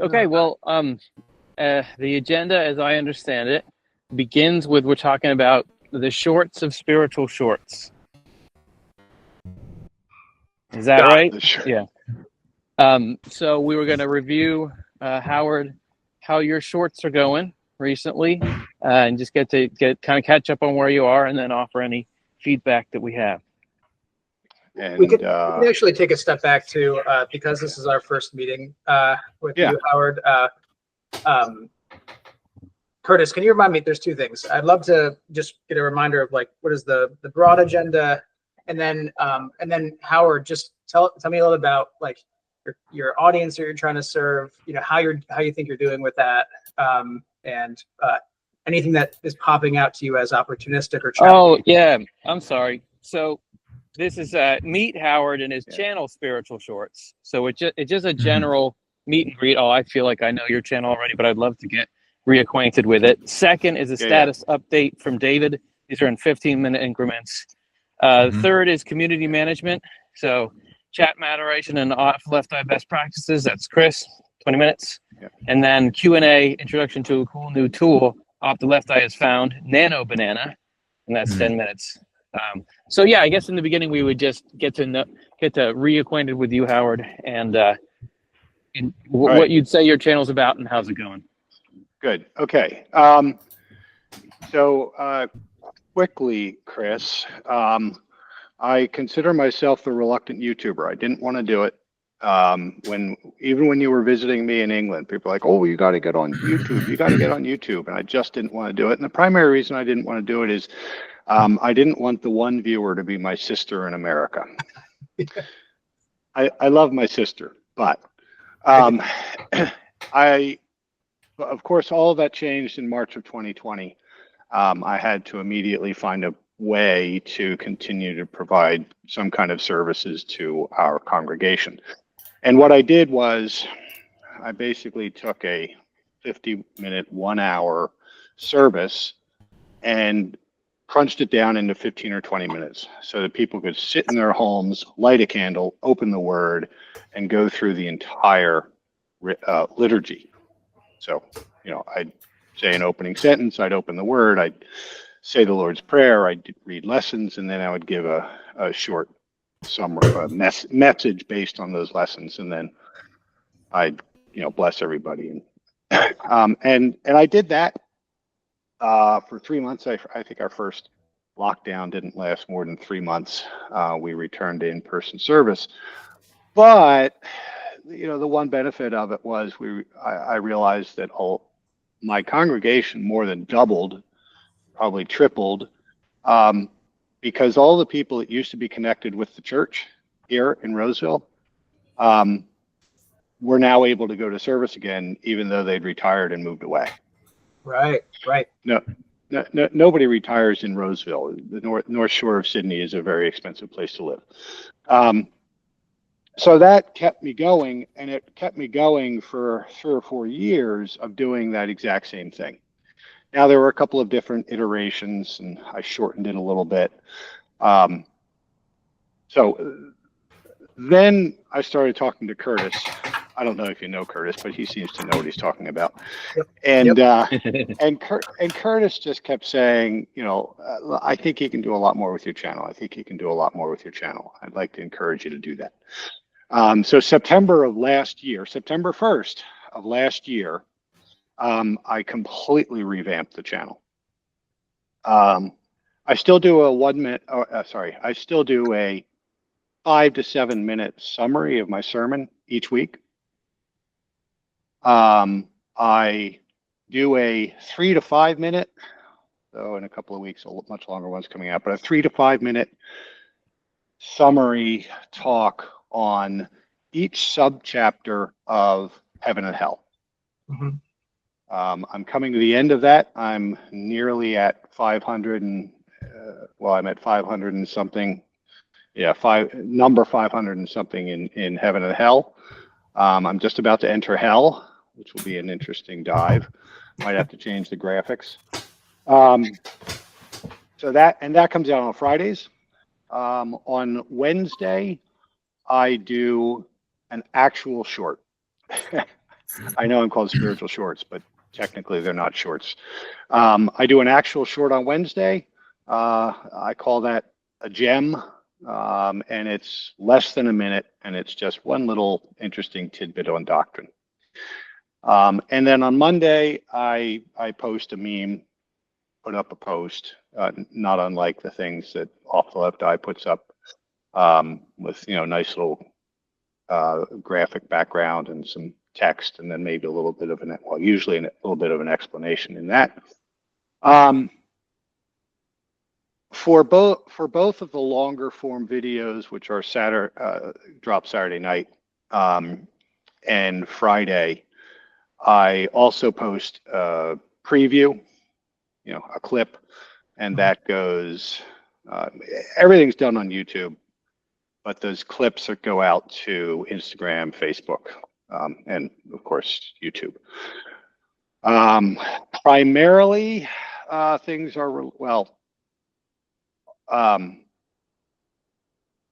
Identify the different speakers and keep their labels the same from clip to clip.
Speaker 1: Okay, well, the agenda, as I understand it, begins with we're talking about the shorts of spiritual shorts. Is that right?
Speaker 2: Sure.
Speaker 1: Yeah. So we were going to review, Howard, how your shorts are going recently, and just get kind of catch up on where you are, and then offer any feedback that we have.
Speaker 2: And
Speaker 3: we could actually take a step back too, because this is our first meeting with you, Howard. Curtis, can you remind me? There's two things. I'd love to just get a reminder of like what is the broad agenda, and then Howard, just tell me a little about like your audience that you're trying to serve. You know, how you think you're doing with that, and anything that is popping out to you as opportunistic or challenging.
Speaker 1: Oh yeah, I'm sorry. So this is meet Howard and his channel, Spiritual Shorts. So it's just a general meet and greet. Oh, I feel like I know your channel already, but I'd love to get reacquainted with it. Second is a status update from David. These are in 15-minute increments. Third is community management. So chat moderation and off left eye best practices. That's Chris, 20 minutes. And then Q&A, introduction to a cool new tool. Off the left eye is found Nano Banana, and that's 10 minutes. So yeah, I guess in the beginning we would just get to reacquainted with you, Howard, and what you'd say your channel's about and how's it going.
Speaker 2: Good. Okay. So quickly, Chris, I consider myself the reluctant YouTuber. I didn't want to do it. Even when you were visiting me in England, people were like, oh, you got to get on YouTube. You got to get on YouTube. And I just didn't want to do it. And the primary reason I didn't want to do it is I didn't want the one viewer to be my sister in America. I love my sister, but of course, all of that changed in March of 2020. I had to immediately find a way to continue to provide some kind of services to our congregation. And what I did was I basically took a 50-minute, 1-hour service and crunched it down into 15 or 20 minutes so that people could sit in their homes, light a candle, open the Word, and go through the entire liturgy. So, you know, I'd say an opening sentence, I'd open the Word, I'd say the Lord's Prayer, I'd read lessons, and then I would give a short summary, a message based on those lessons, and then I'd, you know, bless everybody. And I did that for 3 months. I think our first lockdown didn't last more than 3 months. We returned to in-person service, but you know, the one benefit of it was I realized that my congregation more than doubled, probably tripled, because all the people that used to be connected with the church here in Roseville were now able to go to service again, even though they'd retired and moved away.
Speaker 3: Right.
Speaker 2: No, nobody retires in Roseville. The North Shore of Sydney is a very expensive place to live. So that kept me going, and it kept me going for 3 or 4 years of doing that exact same thing. Now, there were a couple of different iterations, and I shortened it a little bit. So then I started talking to Curtis. I don't know if you know Curtis, but he seems to know what he's talking about. And and Curtis just kept saying, you know, I think you can do a lot more with your channel. I think you can do a lot more with your channel. I'd like to encourage you to do that. So September of last year, September 1st of last year, I completely revamped the channel. I still do I still do a 5 to 7 minute summary of my sermon each week. I do a 3 to 5 minute, so in a couple of weeks, a much longer one's coming out, but a 3 to 5 minute summary talk on each subchapter of Heaven and Hell. I'm coming to the end of that. I'm nearly at 500 and I'm at 500 and something. Yeah, number 500 and something in Heaven and Hell. I'm just about to enter Hell, which will be an interesting dive. Might have to change the graphics. So that comes out on Fridays. On Wednesday, I do an actual short. I know I'm called Spiritual Shorts, but technically they're not shorts. I do an actual short on Wednesday. I call that a gem, and it's less than a minute, and it's just one little interesting tidbit on doctrine. And then on Monday, I post a meme, put up a post, not unlike the things that Off the Left Eye puts up, with, you know, nice little graphic background and some text, and then maybe a little bit of an, well, usually a little bit of an explanation in that. For both of the longer form videos, which are drop Saturday night and Friday, I also post a preview, you know, a clip, and that goes. Everything's done on YouTube, but those clips that go out to Instagram, Facebook, and of course YouTube. Primarily, things are, well,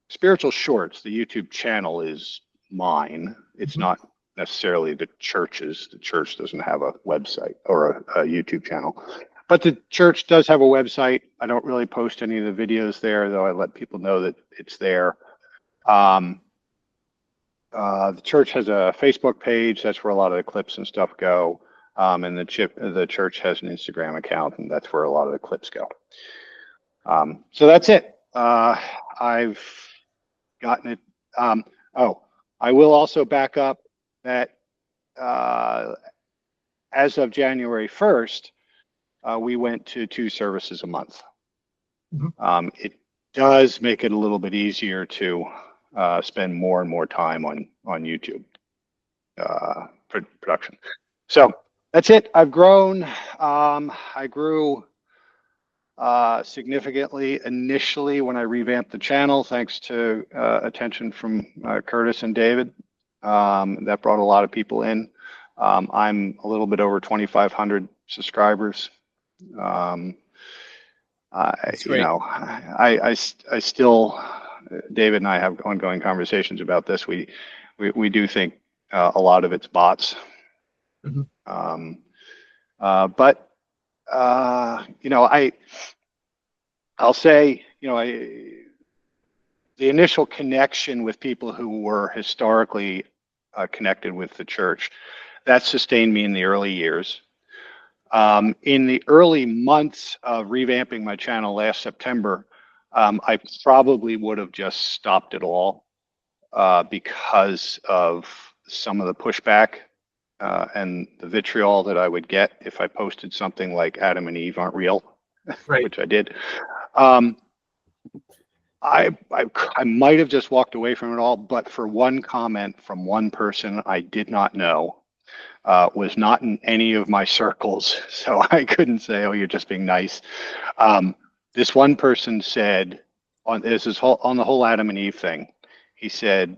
Speaker 2: Spiritual Shorts, the YouTube channel, is mine. It's not necessarily the church's. The church doesn't have a website or a YouTube channel, but the church does have a website. I don't really post any of the videos there, though I let people know that it's there. The church has a Facebook page. That's where a lot of the clips and stuff go. And the church has an Instagram account, and that's where a lot of the clips go. So that's it. I've gotten it. Oh, I will also back up that as of January 1st, we went to 2 services a month. It does make it a little bit easier to spend more and more time on YouTube production. So that's it. I've grown. I grew significantly initially when I revamped the channel, thanks to attention from Curtis and David. That brought a lot of people in. I'm a little bit over 2,500 subscribers. You know, I still, David and I have ongoing conversations about this. We do think a lot of it's bots. But you know, I'll say, you know, the initial connection with people who were historically connected with the church, that sustained me in the early years. In the early months of revamping my channel last September, I probably would have just stopped it all because of some of the pushback and the vitriol that I would get if I posted something like Adam and Eve aren't real, which I did. I might have just walked away from it all, but for one comment from one person I did not know, was not in any of my circles, so I couldn't say, oh, you're just being nice. This one person said, on the whole Adam and Eve thing, he said,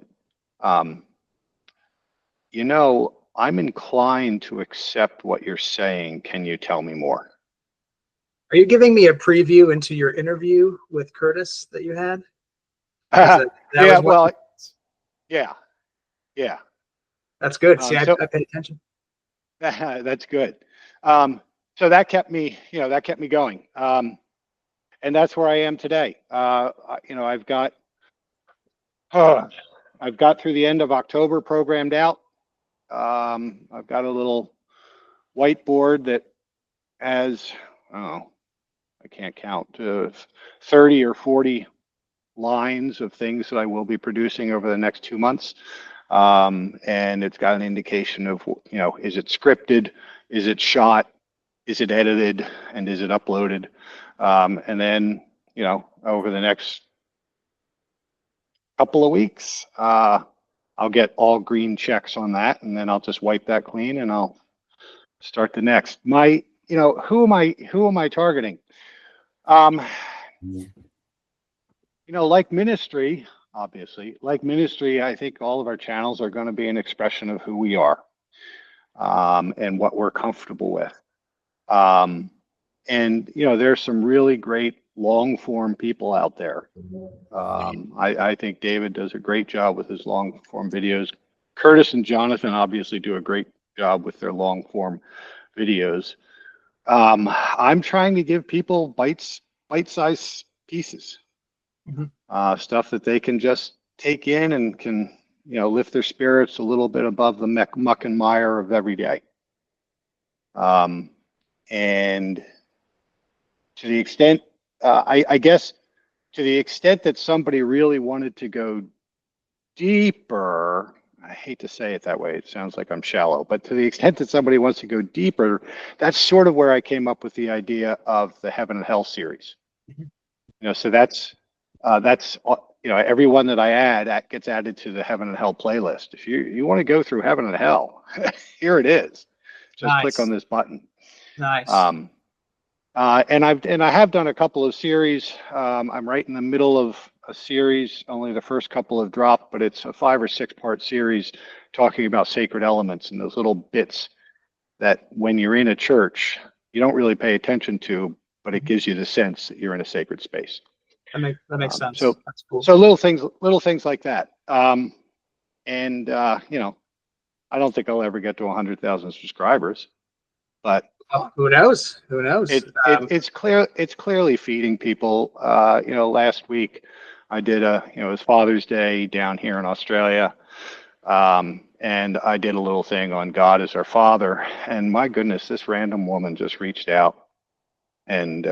Speaker 2: you know, I'm inclined to accept what you're saying. Can you tell me more?
Speaker 3: Are you giving me a preview into your interview with Curtis that you had?
Speaker 2: Yeah, well, yeah.
Speaker 3: That's good. See, I paid attention.
Speaker 2: That's good. So that kept me, you know, that kept me going. And that's where I am today. You know, I've got through the end of October programmed out. I've got a little whiteboard that has, I can't count, 30 or 40 lines of things that I will be producing over the next 2 months. And it's got an indication of, you know, is it scripted? Is it shot? Is it edited? And is it uploaded? And then, you know, over the next couple of weeks, I'll get all green checks on that, and then I'll just wipe that clean and I'll start the next. You know, who am I targeting? You know, like ministry, obviously, like ministry, I think all of our channels are going to be an expression of who we are, and what we're comfortable with. And, you know, there's some really great long form people out there. I think David does a great job with his long form videos. Curtis and Jonathan obviously do a great job with their long form videos. I'm trying to give people bite-sized pieces, stuff that they can just take in and can, lift their spirits a little bit above the muck and mire of every day. And to the extent, I guess, to the extent that somebody really wanted to go deeper, I hate to say it that way, it sounds like I'm shallow, but to the extent that somebody wants to go deeper, that's sort of where I came up with the idea of the Heaven and Hell series. So that's every one that I add that gets added to the Heaven and Hell playlist. If you want to go through Heaven and Hell, here it is. Just click on this button.
Speaker 3: Nice.
Speaker 2: And I have done a couple of series. I'm right in the middle of a series. Only the first couple have dropped, but it's a 5 or 6 part series talking about sacred elements and those little bits that when you're in a church, you don't really pay attention to, but it gives you the sense that you're in a sacred space.
Speaker 3: That makes sense.
Speaker 2: So
Speaker 3: that's cool.
Speaker 2: So little things like that. I don't think I'll ever get to 100,000 subscribers, but
Speaker 3: who knows? Who knows?
Speaker 2: It's clearly feeding people. Last week I did it was Father's Day down here in Australia. And I did a little thing on God as our Father. And my goodness, this random woman just reached out and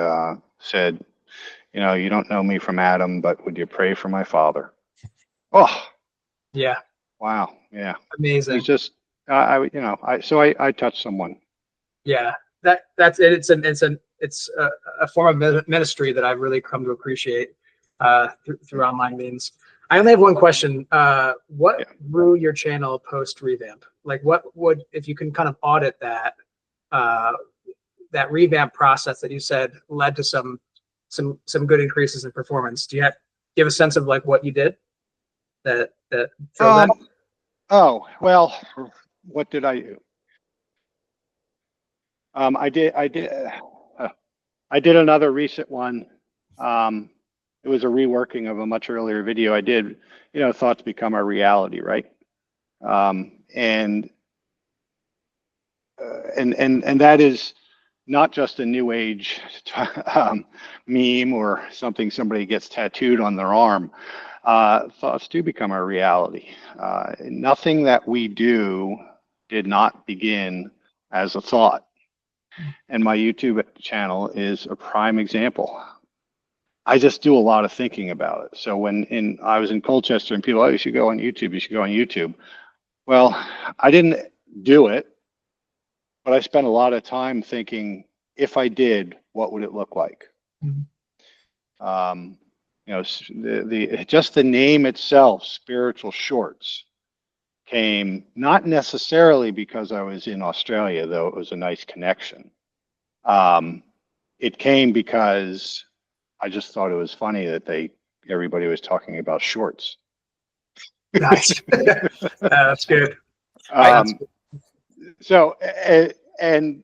Speaker 2: said, you don't know me from Adam, but would you pray for my father? Oh,
Speaker 3: yeah.
Speaker 2: Wow. Yeah.
Speaker 3: Amazing.
Speaker 2: It's just, I touched someone.
Speaker 3: Yeah. That's it. It's a form of ministry that I've really come to appreciate through online means. I only have one question. What grew your channel post revamp? Like, what would, if you can kind of audit that revamp process that you said led to some good increases in performance? Do you have a sense of like what you did that drove that?
Speaker 2: Oh, well, what did I do? I did another recent one. It was a reworking of a much earlier video I did, thoughts become our reality, right? And that is not just a new age meme or something somebody gets tattooed on their arm. Thoughts do become our reality. Nothing that we do did not begin as a thought. And my YouTube channel is a prime example. I just do a lot of thinking about it. So when I was in Colchester and people, you should go on YouTube, you should go on YouTube. Well, I didn't do it, but I spent a lot of time thinking, if I did, what would it look like? Just the name itself, Spiritual Shorts, came not necessarily because I was in Australia, though it was a nice connection. It came because I just thought it was funny that everybody was talking about shorts.
Speaker 3: Nice. That's good.
Speaker 2: So when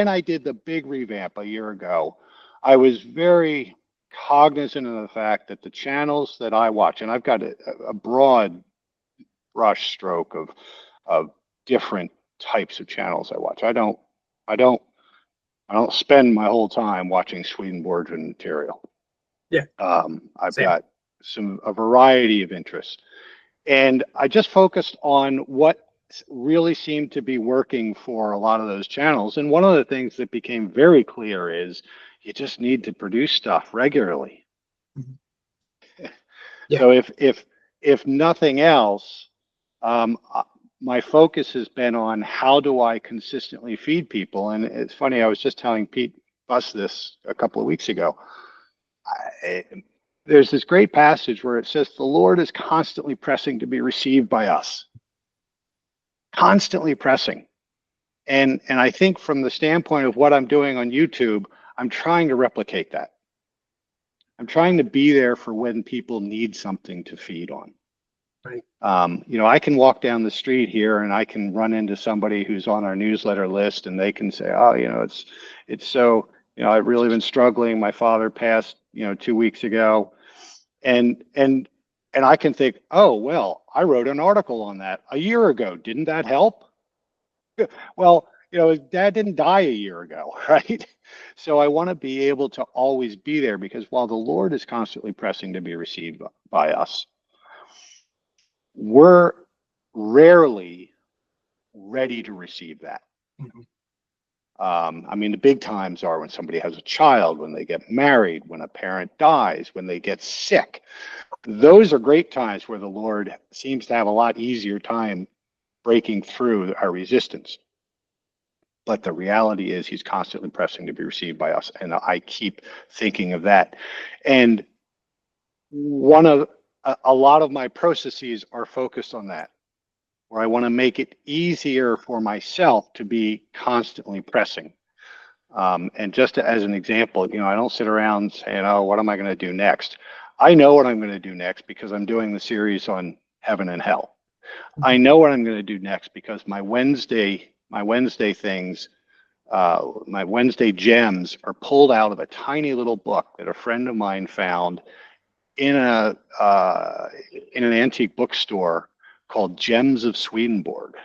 Speaker 2: I did the big revamp a year ago, I was very cognizant of the fact that the channels that I watch, and I've got a broad brush stroke of different types of channels I watch. I don't spend my whole time watching Swedenborgian material.
Speaker 3: Yeah.
Speaker 2: I've got a variety of interests. And I just focused on what really seemed to be working for a lot of those channels. And one of the things that became very clear is you just need to produce stuff regularly. Yeah. So if nothing else, my focus has been on how do I consistently feed people. And it's funny, I was just telling Pete Buss this a couple of weeks ago. There's this great passage where it says, the Lord is constantly pressing to be received by us. Constantly pressing. And I think from the standpoint of what I'm doing on YouTube, I'm trying to replicate that. I'm trying to be there for when people need something to feed on.
Speaker 3: Right.
Speaker 2: I can walk down the street here and I can run into somebody who's on our newsletter list and they can say, oh, it's so, I've really been struggling. My father passed, 2 weeks ago. And And I can think, oh, well, I wrote an article on that a year ago. Didn't that help? Well, Dad didn't die a year ago, right? So I want to be able to always be there, because while the Lord is constantly pressing to be received by us, we're rarely ready to receive that. I mean, the big times are when somebody has a child, when they get married, when a parent dies, when they get sick. Those are great times where the Lord seems to have a lot easier time breaking through our resistance. But the reality is he's constantly pressing to be received by us. And I keep thinking of that. And a lot of my processes are focused on that, where I want to make it easier for myself to be constantly pressing. And just as an example, I don't sit around saying, oh, what am I going to do next? I know what I'm going to do next because I'm doing the series on heaven and hell. I know what I'm going to do next because my Wednesday things, my Wednesday gems are pulled out of a tiny little book that a friend of mine found in an antique bookstore called Gems of Swedenborg.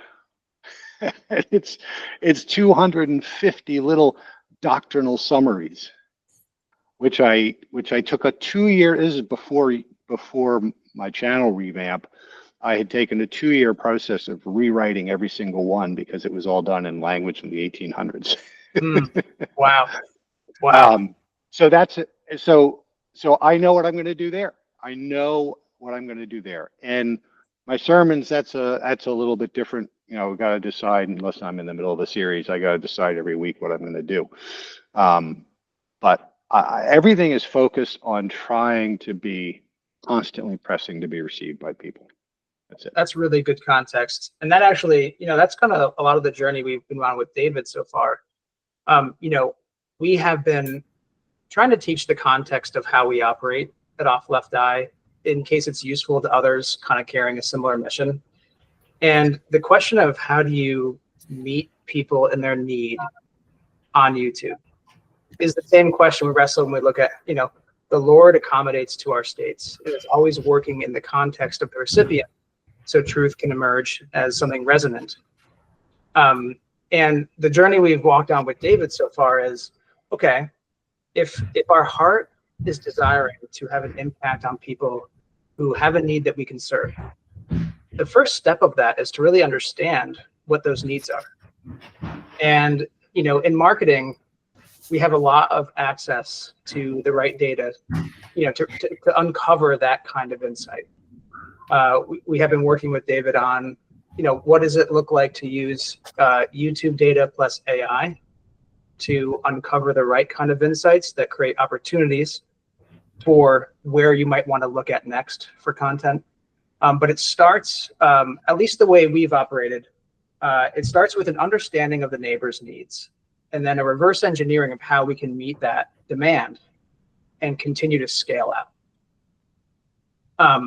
Speaker 2: It's 250 little doctrinal summaries, which I took a 2-year. This is before my channel revamp. I had taken a 2-year process of rewriting every single one because it was all done in language from the 1800s.
Speaker 3: Wow. Wow.
Speaker 2: So that's it. So I know what I'm going to do there. I know what I'm going to do there. And my sermons, that's a little bit different. We got to decide, unless I'm in the middle of a series, I got to decide every week what I'm going to do. But everything is focused on trying to be constantly pressing to be received by people. That's it.
Speaker 3: That's really good context. And that actually, that's kind of a lot of the journey we've been on with David so far. We have been trying to teach the context of how we operate at Off Left Eye in case it's useful to others kind of carrying a similar mission. And the question of how do you meet people in their need on YouTube is the same question we wrestle when we look at, the Lord accommodates to our states. It is always working in the context of the recipient, so truth can emerge as something resonant. And the journey we've walked on with David so far is, okay, if our heart is desiring to have an impact on people who have a need that we can serve, the first step of that is to really understand what those needs are. And, in marketing, we have a lot of access to the right data, to uncover that kind of insight. We have been working with David on, what does it look like to use YouTube data plus AI to uncover the right kind of insights that create opportunities for where you might want to look at next for content. But it starts, at least the way we've operated, it starts with an understanding of the neighbor's needs, and then a reverse engineering of how we can meet that demand and continue to scale out.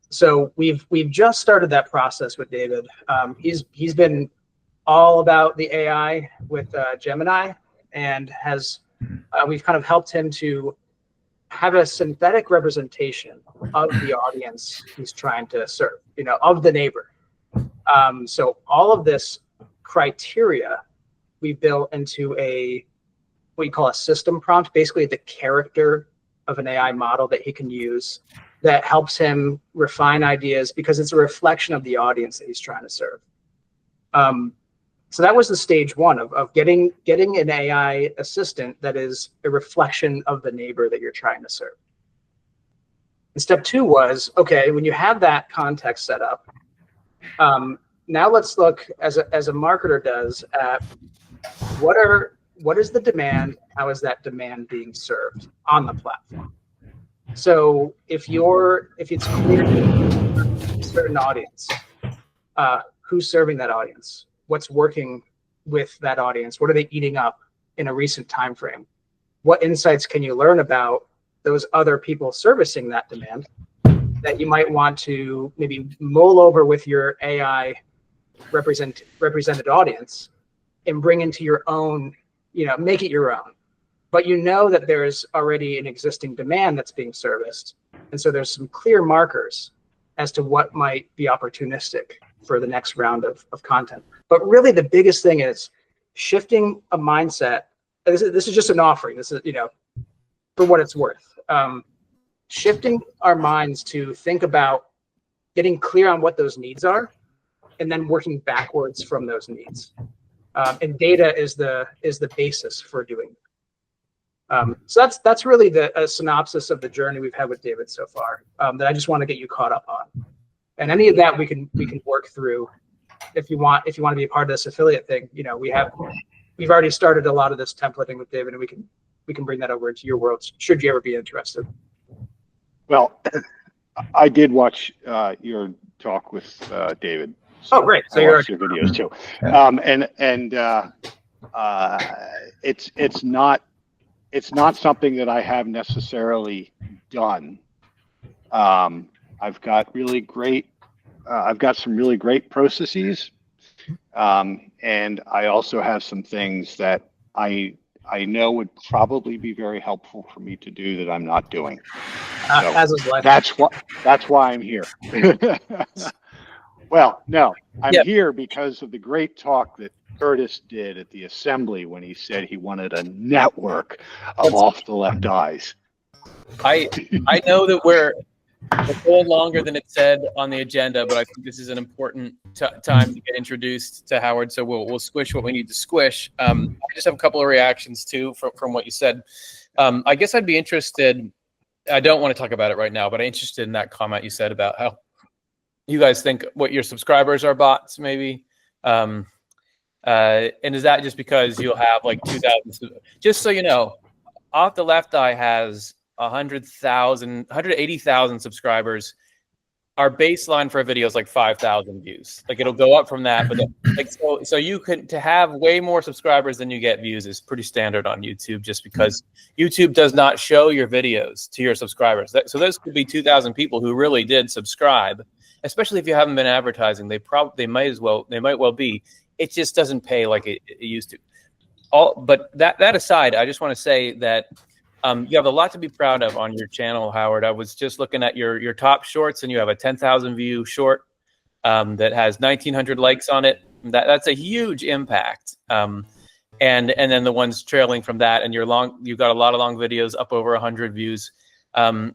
Speaker 3: So we've just started that process with David. He's been all about the AI with Gemini, and we've kind of helped him to have a synthetic representation of the audience he's trying to serve, of the neighbor. So all of this criteria we built into what you call a system prompt, basically the character of an AI model that he can use that helps him refine ideas because it's a reflection of the audience that he's trying to serve. So that was the stage one of getting an AI assistant that is a reflection of the neighbor that you're trying to serve. And step two was, okay, when you have that context set up, now let's look, as a marketer does, at what is the demand? How is that demand being served on the platform? So if it's clear to a certain audience, who's serving that audience? What's working with that audience? What are they eating up in a recent time frame? What insights can you learn about those other people servicing that demand that you might want to maybe mull over with your AI represented audience and bring into your own, make it your own. But that there's already an existing demand that's being serviced. And so there's some clear markers as to what might be opportunistic for the next round of content. But really the biggest thing is shifting a mindset. This is just an offering. This is, for what it's worth. Shifting our minds to think about getting clear on what those needs are and then working backwards from those needs. And data is the basis for doing that. So that's really a synopsis of the journey we've had with David so far, that I just want to get you caught up on. And any of that we can work through if you want to be a part of this affiliate thing. We've already started a lot of this templating with David, and we can bring that over into your world should you ever be interested.
Speaker 2: Well, I did watch your talk with David.
Speaker 3: So great! So
Speaker 2: I watched your videos too, it's not something that I have necessarily done. I've got some really great processes, and I also have some things that I know would probably be very helpful for me to do that I'm not doing. So
Speaker 3: as is life.
Speaker 2: That's why I'm here. Well, no, I'm here because of the great talk that Curtis did at the assembly when he said he wanted a network of off the left eyes.
Speaker 1: I know that we're going longer than it said on the agenda, but I think this is an important time to get introduced to Howard. So we'll squish what we need to squish. I just have a couple of reactions too from what you said. I guess I'd be interested. I don't want to talk about it right now, but I'm interested in that comment you said about how you guys think what your subscribers are bots, maybe. And is that just because you'll have like 2,000? Just so you know, Off the Left Eye has 180,000 subscribers. Our baseline for a video is like 5,000 views. Like it'll go up from that, but so you can to have way more subscribers than you get views is pretty standard on YouTube, just because YouTube does not show your videos to your subscribers. So those could be 2,000 people who really did subscribe, especially if you haven't been advertising. They might well be. It just doesn't pay like it used to. But that aside, I just want to say that you have a lot to be proud of on your channel, Howard. I was just looking at your top shorts, and you have a 10,000 view short that has 1,900 likes on it. That's a huge impact. And then the ones trailing from that, and you've got a lot of long videos up over 100 views. I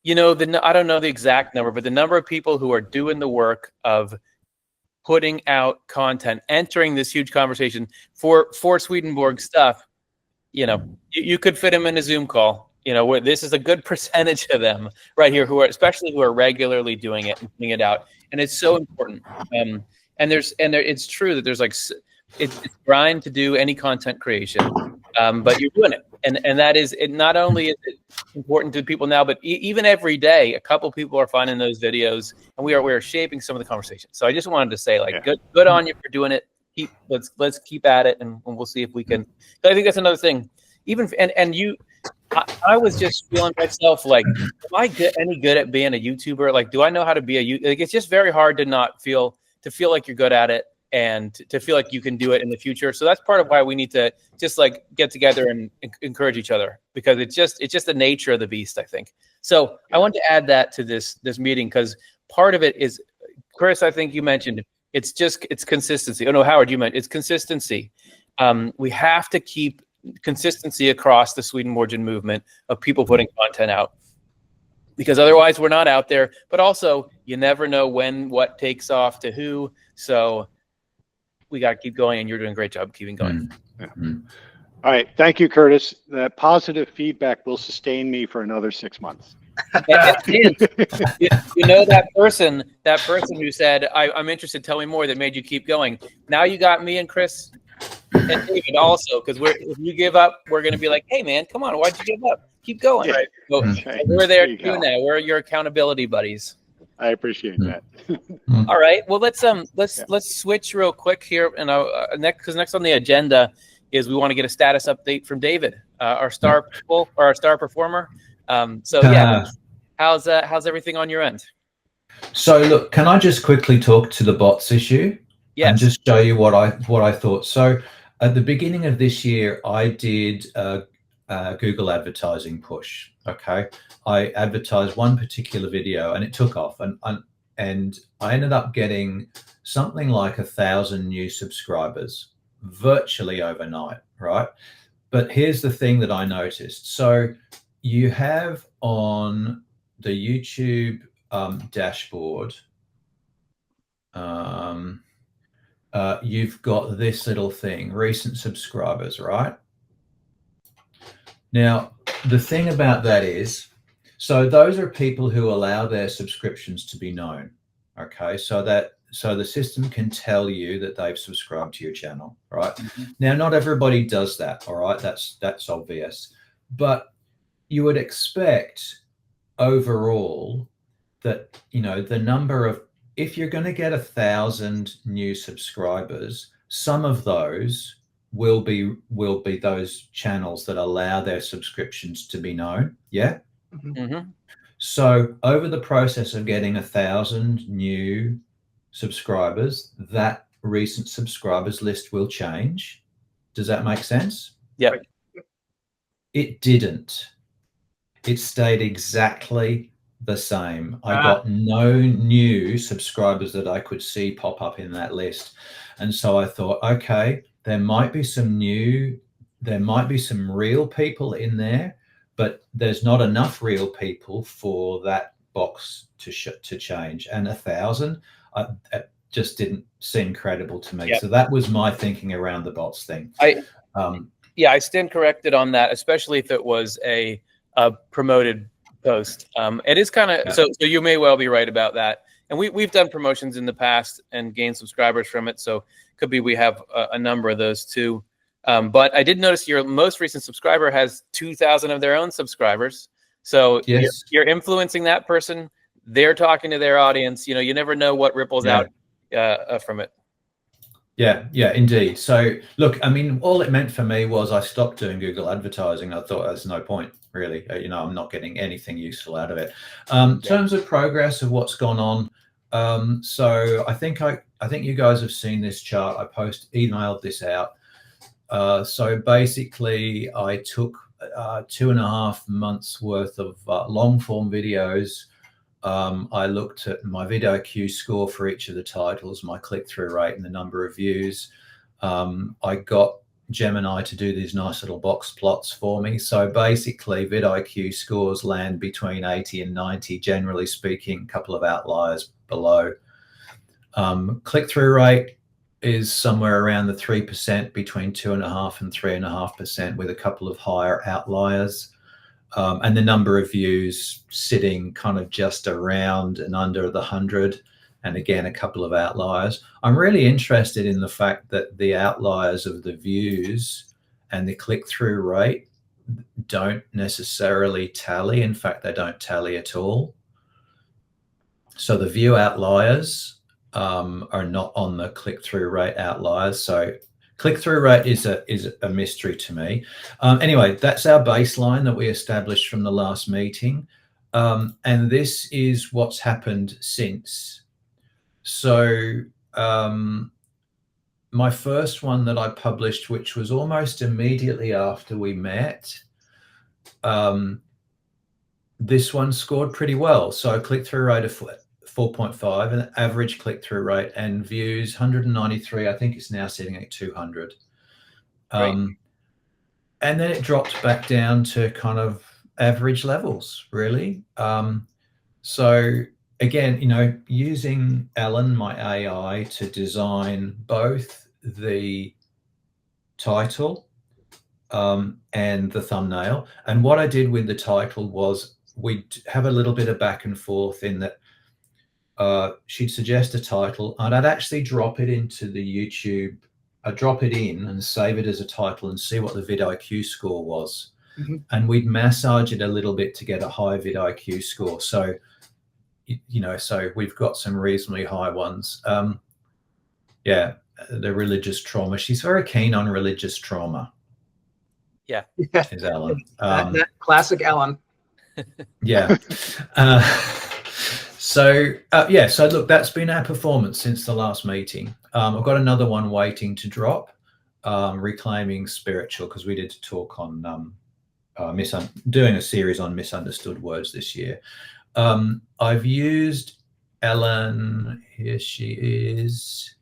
Speaker 1: don't know the exact number, but the number of people who are doing the work of putting out content, entering this huge conversation for Swedenborg stuff, you could fit them in a Zoom call. Where this is a good percentage of them right here who are regularly doing it and putting it out, and it's so important. And it's true that there's it's grind to do any content creation, but you're doing it, and that is it. Not only is it important to people now, but even every day, a couple people are finding those videos, and we are shaping some of the conversation. So I just wanted to say, good on you for doing it. Let's keep at it, and we'll see if we can. I think that's another thing. I was just feeling myself like, am I any good at being a YouTuber? Like, do I know how to be it's just very hard to not feel like you're good at it, and to feel like you can do it in the future. So that's part of why we need to just get together and encourage each other, because it's just the nature of the beast, I think. So I want to add that to this meeting, because part of it is, Chris, I think you mentioned, it's consistency. Oh no, Howard, you meant it's consistency. We have to keep consistency across the Swedenborgian movement of people putting content out, because otherwise we're not out there. But also, you never know what takes off to who. So we got to keep going, and you're doing a great job keeping going.
Speaker 2: All right. Thank you, Curtis. That positive feedback will sustain me for another 6 months.
Speaker 1: That person who said, I'm interested, tell me more, that made you keep going. Now you got me and Chris and David also, because if you give up, we're going to be like, hey man, come on, why'd you give up? Keep going. Right. So we're there doing that. We're your accountability buddies.
Speaker 2: I appreciate that.
Speaker 1: All right. Well, let's switch real quick here, and next on the agenda is we want to get a status update from David, our star performer. How's everything on your end?
Speaker 4: So look, can I just quickly talk to the bots issue?
Speaker 1: Yes.
Speaker 4: And just show you what I thought. So at the beginning of this year, I did a Google advertising push. Okay, I advertised one particular video and it took off, and I ended up getting something like 1,000 new subscribers virtually overnight, right? But here's the thing that I noticed. So you have on the YouTube dashboard, you've got this little thing, recent subscribers, right? Now, the thing about that is, so those are people who allow their subscriptions to be known. Okay, so the system can tell you that they've subscribed to your channel, right? Now, not everybody does that, all right? That's obvious. But you would expect overall that, you know, the number of, if you're going to get 1,000 new subscribers, some of those will be those channels that allow their subscriptions to be known. Yeah. So over the process of getting 1,000 new subscribers, that recent subscribers list will change. Does that make sense?
Speaker 1: Yeah.
Speaker 4: It didn't. It stayed exactly the same. I got no new subscribers that I could see pop up in that list. And so I thought, okay, there might be some real people in there, but there's not enough real people for that box to change. And 1,000 just didn't seem credible to me. So that was my thinking around the bots thing.
Speaker 1: I stand corrected on that, especially if it was a promoted post. It is kind of so you may well be right about that. And we've done promotions in the past and gained subscribers from it. So could be we have a number of those too. But I did notice your most recent subscriber has 2,000 of their own subscribers. So you're influencing that person. They're talking to their audience. You know, you never know what ripples out from it.
Speaker 4: Yeah, indeed. So look, I mean, all it meant for me was I stopped doing Google advertising. I thought there's no point really. You know, I'm not getting anything useful out of it. In terms of progress of what's gone on. So I think you guys have seen this chart. I emailed this out. So basically I took 2.5 months worth of long form videos. I looked at my video queue score for each of the titles, my click-through rate and the number of views. I got Gemini to do these nice little box plots for me. So basically vidIQ scores land between 80 and 90, generally speaking, a couple of outliers below. Click-through rate is somewhere around the 3%, between 2.5% and 3.5%, with a couple of higher outliers. And the number of views sitting kind of just around and under the 100, and again a couple of outliers. I'm really interested in the fact that the outliers of the views and the click-through rate don't necessarily tally. In fact, they don't tally at all. So the view outliers are not on the click-through rate outliers. So click-through rate is a mystery to me. Anyway, that's our baseline that we established from the last meeting. And this is what's happened since. So my first one that I published, which was almost immediately after we met, this one scored pretty well. So click-through rate of 4.5, an average click-through rate, and views 193. I think it's now sitting at 200. And then it dropped back down to kind of average levels, really. So again, you know, using Alan, my AI, to design both the title and the thumbnail. And what I did with the title was we'd have a little bit of back and forth in that she'd suggest a title and I'd actually drop it into the YouTube. I'd drop it in and save it as a title and see what the vidIQ score was. And we'd massage it a little bit to get a high vidIQ score. So, you know, so we've got some reasonably high ones. The religious trauma. She's very keen on religious trauma.
Speaker 1: Yeah.
Speaker 4: Is Ellen.
Speaker 3: That classic Ellen.
Speaker 4: Yeah. So look, that's been our performance since the last meeting. I've got another one waiting to drop, reclaiming spiritual, because we did talk on doing a series on misunderstood words this year. I've used Ellen. Here she is.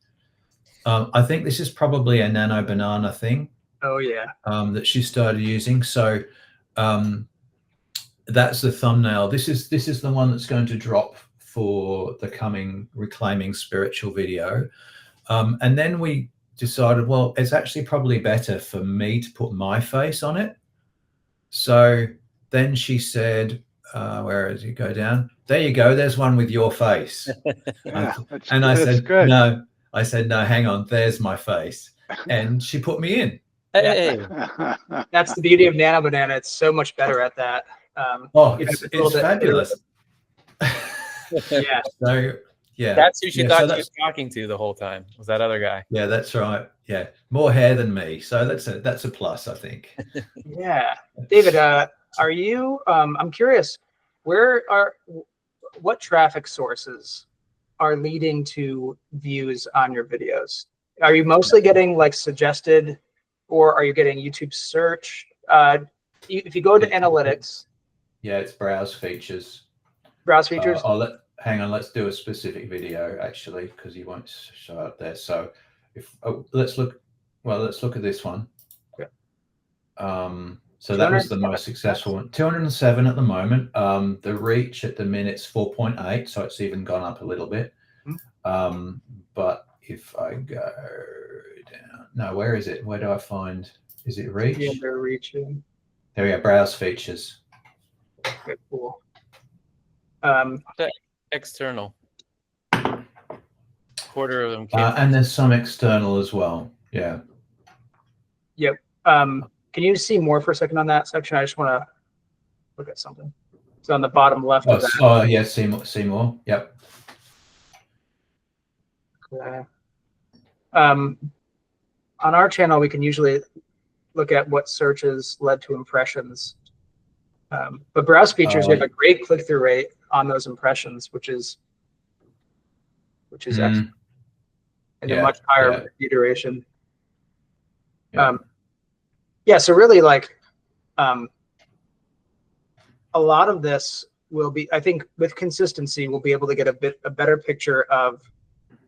Speaker 4: I think this is probably a nano banana thing.
Speaker 3: Oh yeah.
Speaker 4: That she started using. So that's the thumbnail. This is the one that's going to drop for the coming Reclaiming Spiritual video. And then we decided, well, it's actually probably better for me to put my face on it. So then she said, where does it go down? There you go. There's one with your face.
Speaker 2: Yeah,
Speaker 4: I said,
Speaker 2: good.
Speaker 4: no. I said, no, hang on. There's my face. And she put me in.
Speaker 1: Hey.
Speaker 3: That's the beauty of Nano Banana. It's so much better at that.
Speaker 4: It's fabulous.
Speaker 3: Yeah.
Speaker 4: So yeah,
Speaker 1: that's who she thought
Speaker 4: so
Speaker 1: she was talking to the whole time. Was that other guy?
Speaker 4: Yeah, that's right. Yeah, more hair than me. So that's a plus, I think.
Speaker 3: Yeah, David, are you? I'm curious. What traffic sources are leading to views on your videos? Are you mostly getting like suggested, or are you getting YouTube search? If you go to analytics,
Speaker 4: yeah, it's browse features.
Speaker 3: Browse features.
Speaker 4: Hang on, let's do a specific video actually, because you won't show up there. So let's look at this one.
Speaker 3: Okay.
Speaker 4: So that was the most successful one. 207 at the moment. The reach at the minute's 4.8, so it's even gone up a little bit. But if I go down, no, where is it? Where do I find? Is it reach?
Speaker 3: Yeah, they're reaching.
Speaker 4: There we go. Browse features.
Speaker 3: Okay, cool.
Speaker 1: External. Quarter of them.
Speaker 4: And there's some external as well. Yeah.
Speaker 3: Yep. Can you see more for a second on that section? I just want to look at something. It's on the bottom left of that.
Speaker 4: Oh, yeah. See more. Yep.
Speaker 3: Okay. On our channel, we can usually look at what searches led to impressions. But browse features, we have a great click-through rate on those impressions, which is excellent, and a much higher view duration. So really, like, a lot of this will be, I think, with consistency, we'll be able to get a better picture of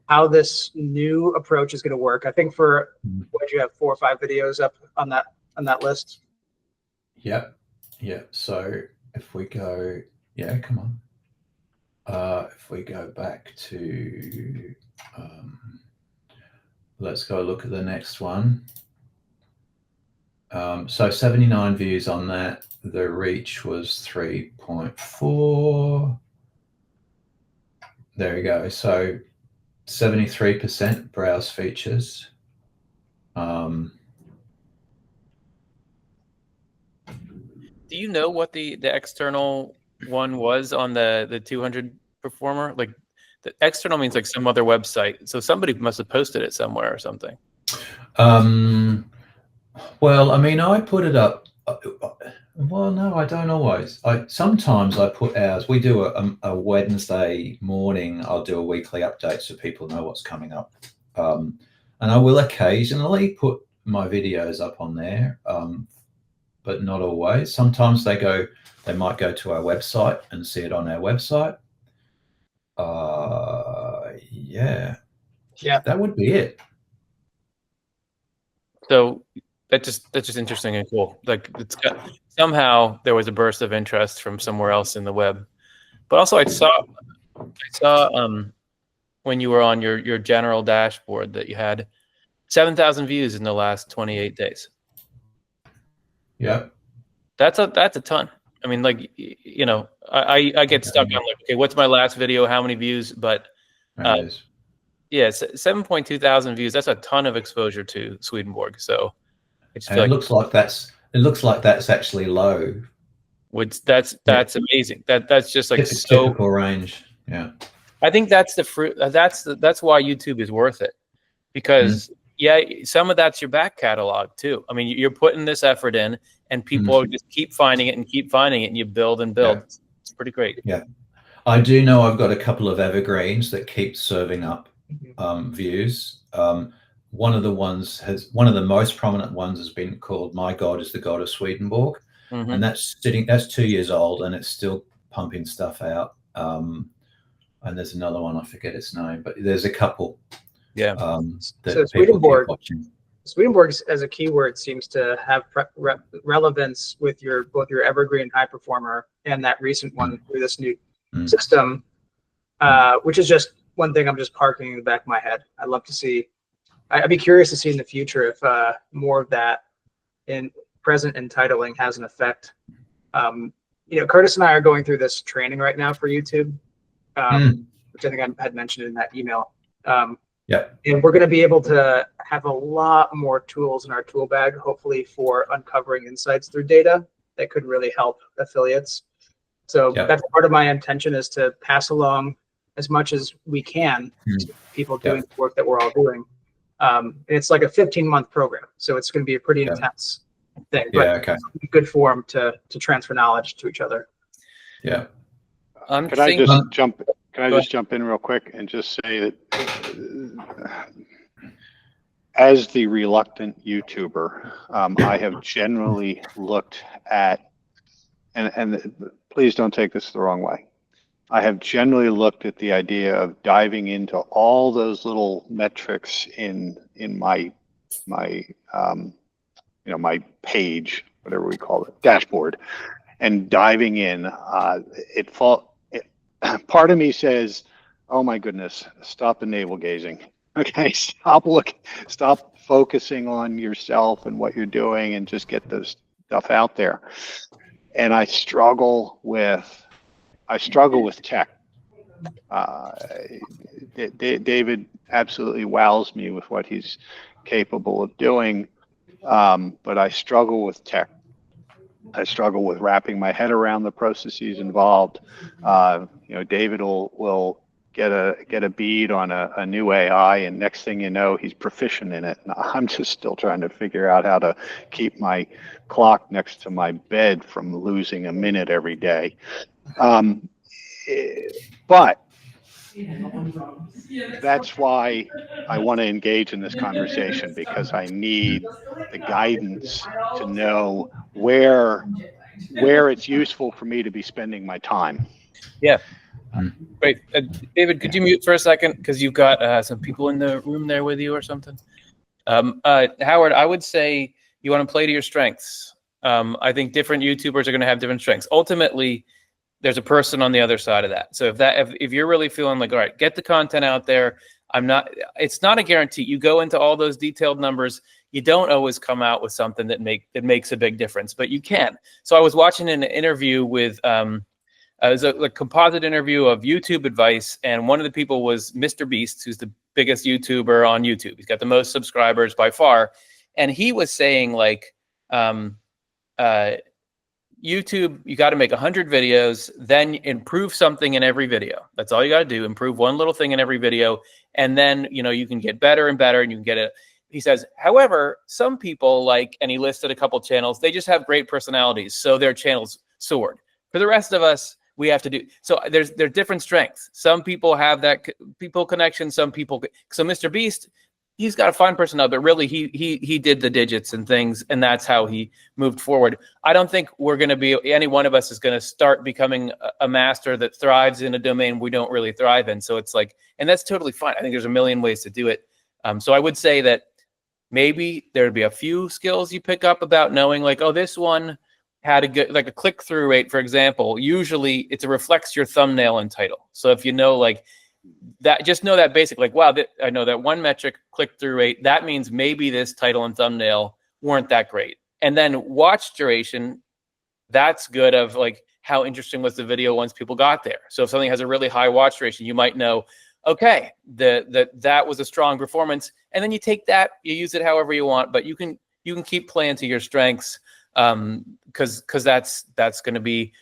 Speaker 3: how this new approach is going to work. I think for what you have 4 or 5 videos up on that list.
Speaker 4: Yep. Yeah. So if we go, come on. If we go back to, let's go look at the next one. So 79 views on that. The reach was 3.4. There we go. So 73% browse features.
Speaker 1: Do you know what the external one was on the 200 performer? Like, the external means like some other website. So somebody must have posted it somewhere or something.
Speaker 4: Well, I mean, I put it up. Well, no, I don't always. Sometimes I put ours. We do a Wednesday morning. I'll do a weekly update so people know what's coming up. And I will occasionally put my videos up on there, but not always. Sometimes they might go to our website and see it on our website. Yeah, that would be it.
Speaker 1: So that's just interesting and cool. Like, somehow there was a burst of interest from somewhere else in the web. But also I saw when you were on your general dashboard that you had 7,000 views in the last 28 days.
Speaker 4: Yeah.
Speaker 1: That's a ton. I mean, like, you know, I get stuck on like, okay, what's my last video? How many views? But yeah, 7.2 thousand views. That's a ton of exposure to Swedenborg. So I just feel
Speaker 4: it looks like that's actually low.
Speaker 1: Which that's amazing. That's just like so
Speaker 4: typical range. Yeah.
Speaker 1: I think that's the fruit. That's why YouTube is worth it, because some of that's your back catalog too. I mean, you're putting this effort in, and people just keep finding it, and you build and build. Yeah. It's pretty great.
Speaker 4: Yeah, I do know I've got a couple of evergreens that keep serving up views. One of the most prominent ones has been called "My God is the God of Swedenborg," and that's 2 years old, and it's still pumping stuff out. And there's another one, I forget its name, but there's a couple.
Speaker 3: Yeah.
Speaker 4: That
Speaker 3: so
Speaker 4: Swedenborg, keep watching.
Speaker 3: Swedenborg as a keyword seems to have relevance with both your evergreen high performer and that recent one with this new system, which is just one thing I'm just parking in the back of my head. I'd love to see. I'd be curious to see in the future if more of that in present entitling has an effect. Curtis and I are going through this training right now for YouTube, which I think I had mentioned in that email. And we're going to be able to have a lot more tools in our tool bag, hopefully, for uncovering insights through data that could really help affiliates. So that's part of my intention, is to pass along as much as we can to people doing the work that we're all doing. And it's like a 15-month program, so it's going to be a pretty intense thing, but good form to transfer knowledge to each other.
Speaker 2: Can I just jump in real quick and just say that as the reluctant YouTuber, I have generally looked at, and please don't take this the wrong way, I have generally looked at the idea of diving into all those little metrics in my my page, whatever we call it, dashboard, and diving in. Part of me says, "Oh my goodness, stop the navel gazing." Okay, stop focusing on yourself and what you're doing, and just get this stuff out there. And I struggle with tech. David absolutely wows me with what he's capable of doing, but I struggle with tech. I struggle with wrapping my head around the processes involved. David will get a bead on a new AI, and next thing you know, he's proficient in it. And I'm just still trying to figure out how to keep my clock next to my bed from losing a minute every day. But that's why I want to engage in this conversation, because I need the guidance to know where it's useful for me to be spending my time.
Speaker 1: Yeah. Great. David, could you mute for a second? Because you've got some people in the room there with you or something. Howard, I would say you want to play to your strengths. I think different YouTubers are going to have different strengths. Ultimately, there's a person on the other side of that. So if you're really feeling like, all right, get the content out there. It's not a guarantee. You go into all those detailed numbers, you don't always come out with something that makes a big difference, but you can. So I was watching an interview with, it was a composite interview of YouTube advice. And one of the people was Mr. Beast, who's the biggest YouTuber on YouTube. He's got the most subscribers by far. And he was saying, like, YouTube, you got to make 100 videos, then improve something in every video. That's all you got to do. Improve one little thing in every video. And then, you can get better and better, and you can get it. He says, however, some people and he listed a couple channels, they just have great personalities. So their channels soared. For the rest of us, we have to do. So there's different strengths. Some people have that people connection. Some people. So Mr. Beast, he's got a fine personality, but really he did the digits and things, and that's how he moved forward. I don't think we're going to be, any one of us is going to start becoming a master that thrives in a domain we don't really thrive in. So it's like, and that's totally fine. I think there's a million ways to do it. So I would say that maybe there'd be a few skills you pick up about knowing, like, oh, this one had a good, like a click-through rate, for example. Usually it reflects your thumbnail and title. So if you know, like, that, just know that basic, like, wow, I know that one metric, click-through rate, that means maybe this title and thumbnail weren't that great. And then watch duration, that's good of, like, how interesting was the video once people got there. So if something has a really high watch duration, you might know, okay, that was a strong performance. And then you take that, you use it however you want, but you can keep playing to your strengths, because that's going to be,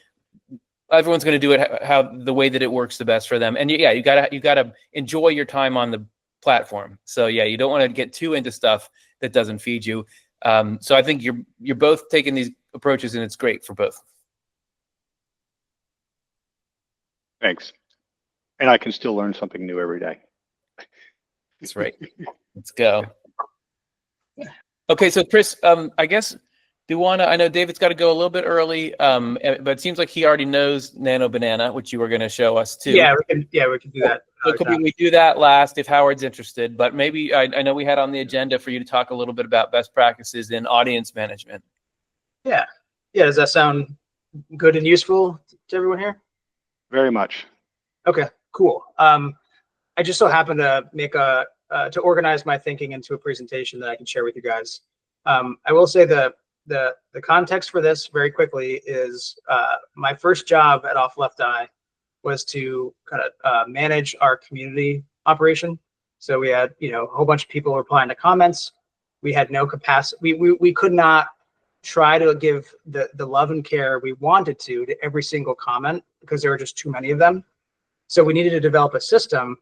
Speaker 1: everyone's going to do it how the way that it works the best for them. And yeah, you gotta enjoy your time on the platform. So yeah, you don't want to get too into stuff that doesn't feed you. So I think you're both taking these approaches, and it's great for both.
Speaker 2: Thanks. And I can still learn something new every day.
Speaker 1: That's right. Let's go. Okay, so Chris, I guess I know David's got to go a little bit early, but it seems like he already knows Nano Banana, which you were going to show us too.
Speaker 3: Yeah, we can do that.
Speaker 1: So we do that last if Howard's interested, but maybe I know we had on the agenda for you to talk a little bit about best practices in audience management.
Speaker 3: Yeah. Does that sound good and useful to everyone here?
Speaker 2: Very much.
Speaker 3: Okay, cool. I just so happened to make to organize my thinking into a presentation that I can share with you guys. I will say the context for this very quickly is my first job at Off Left Eye was to kind of manage our community operation. So we had a whole bunch of people replying to comments. We had no capacity. We could not try to give the love and care we wanted to every single comment because there were just too many of them. So we needed to develop a system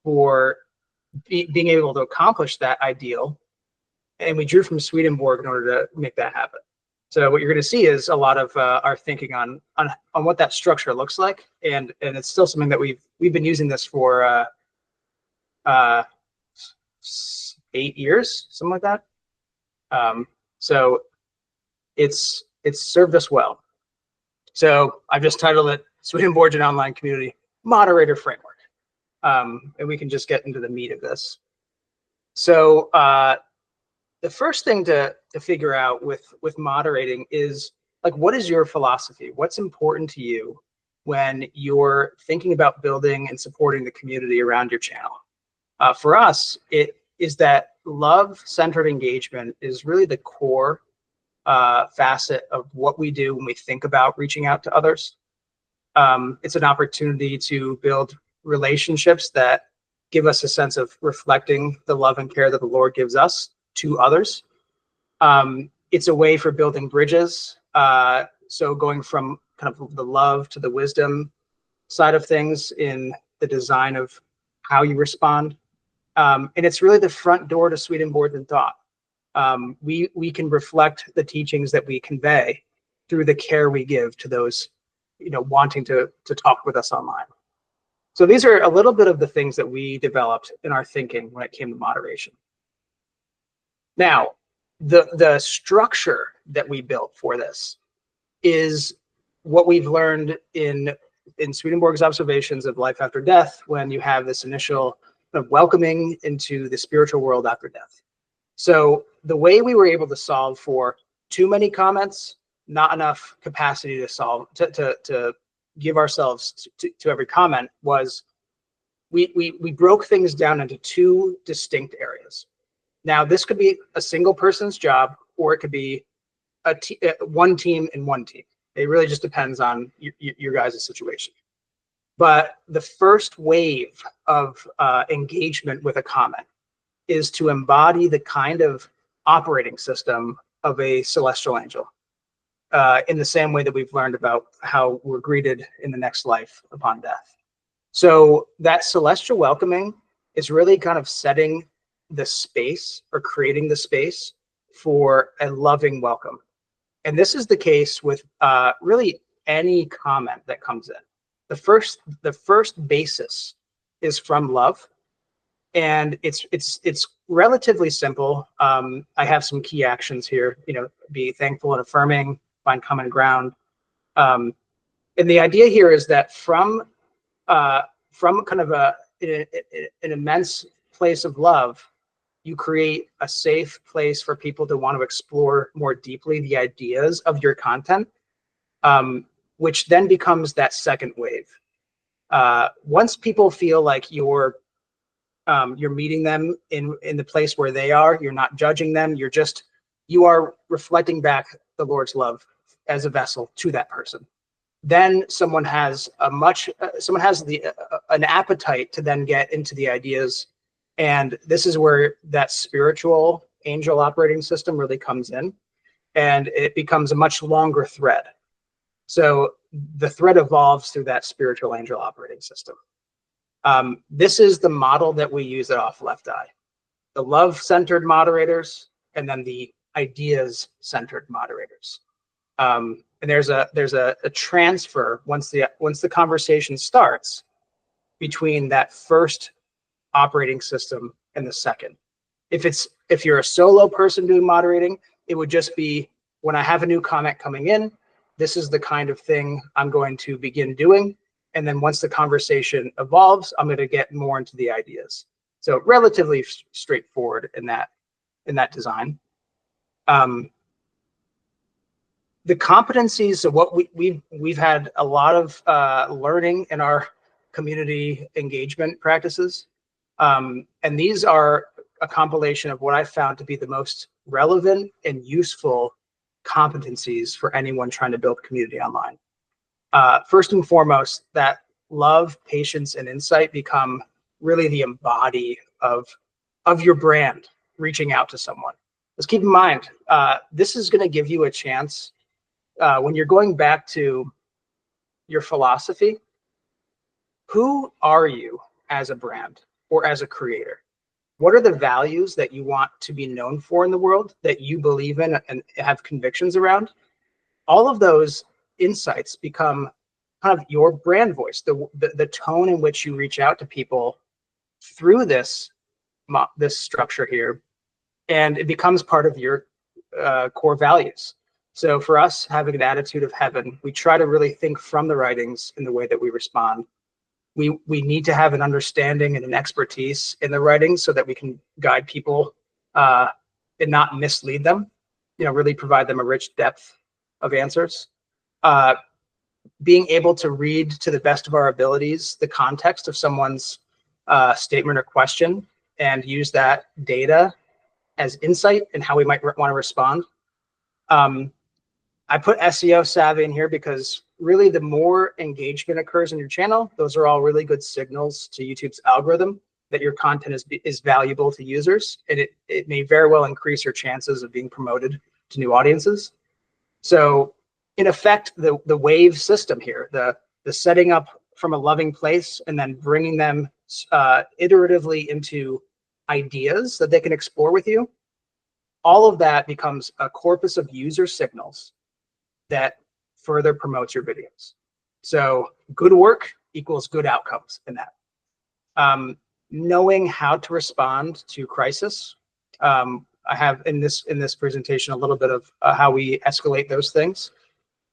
Speaker 3: for being able to accomplish that ideal. And we drew from Swedenborg in order to make that happen. So what you're going to see is a lot of our thinking on what that structure looks like, and it's still something that we've been using this for 8 years, something like that. So it's served us well. So I've just titled it Swedenborgian Online Community Moderator Framework, and we can just get into the meat of this. So the first thing to figure out with moderating is, like, what is your philosophy? What's important to you when you're thinking about building and supporting the community around your channel? For us, it is that love-centered engagement is really the core facet of what we do when we think about reaching out to others. It's an opportunity to build relationships that give us a sense of reflecting the love and care that the Lord gives us to others. It's a way for building bridges. So going from kind of the love to the wisdom side of things in the design of how you respond. And it's really the front door to Swedenborgian thought. We can reflect the teachings that we convey through the care we give to those, wanting to talk with us online. So these are a little bit of the things that we developed in our thinking when it came to moderation. Now, the structure that we built for this is what we've learned in Swedenborg's observations of life after death, when you have this initial welcoming into the spiritual world after death. So the way we were able to solve for too many comments, not enough capacity to solve, to give ourselves to every comment, was we broke things down into two distinct areas. Now, this could be a single person's job, or it could be one team and one team. It really just depends on your guys' situation. But the first wave of engagement with a comment is to embody the kind of operating system of a celestial angel, in the same way that we've learned about how we're greeted in the next life upon death. So that celestial welcoming is really kind of setting the space, or creating the space for a loving welcome. And this is the case with really any comment that comes in. The first basis is from love, and it's relatively simple. I have some key actions here. Be thankful and affirming, find common ground. And the idea here is that from kind of an immense place of love, you create a safe place for people to want to explore more deeply the ideas of your content, which then becomes that second wave. Once people feel like you're meeting them in the place where they are, you're not judging them, you are reflecting back the Lord's love as a vessel to that person. Then someone has an appetite to then get into the ideas. And this is where that spiritual angel operating system really comes in, and it becomes a much longer thread. So the thread evolves through that spiritual angel operating system. This is the model that we use at Off Left Eye: the love-centered moderators, and then the ideas-centered moderators. And there's a transfer once the conversation starts between that first operating system and the second. If you're a solo person doing moderating, it would just be when I have a new comment coming in, this is the kind of thing I'm going to begin doing. And then once the conversation evolves, I'm going to get more into the ideas. So relatively straightforward in that design. The competencies of what we've had a lot of learning in our community engagement practices. And these are a compilation of what I found to be the most relevant and useful competencies for anyone trying to build community online. First and foremost, that love, patience, and insight become really the embody of your brand reaching out to someone. Let's keep in mind, this is going to give you a chance when you're going back to your philosophy. Who are you as a brand or as a creator? What are the values that you want to be known for in the world, that you believe in and have convictions around? All of those insights become kind of your brand voice, the tone in which you reach out to people through this structure here, and it becomes part of your core values. So for us, having an attitude of heaven, we try to really think from the writings in the way that we respond. We need to have an understanding and an expertise in the writings so that we can guide people and not mislead them, really provide them a rich depth of answers. Being able to read to the best of our abilities the context of someone's statement or question and use that data as insight in how we might want to respond. I put SEO savvy in here because really the more engagement occurs in your channel, those are all really good signals to YouTube's algorithm that your content is valuable to users, and it may very well increase your chances of being promoted to new audiences. So in effect, the wave system here, the setting up from a loving place and then bringing them iteratively into ideas that they can explore with you, all of that becomes a corpus of user signals that further promotes your videos. So good work equals good outcomes in that. Knowing how to respond to crisis. I have in this presentation a little bit of how we escalate those things.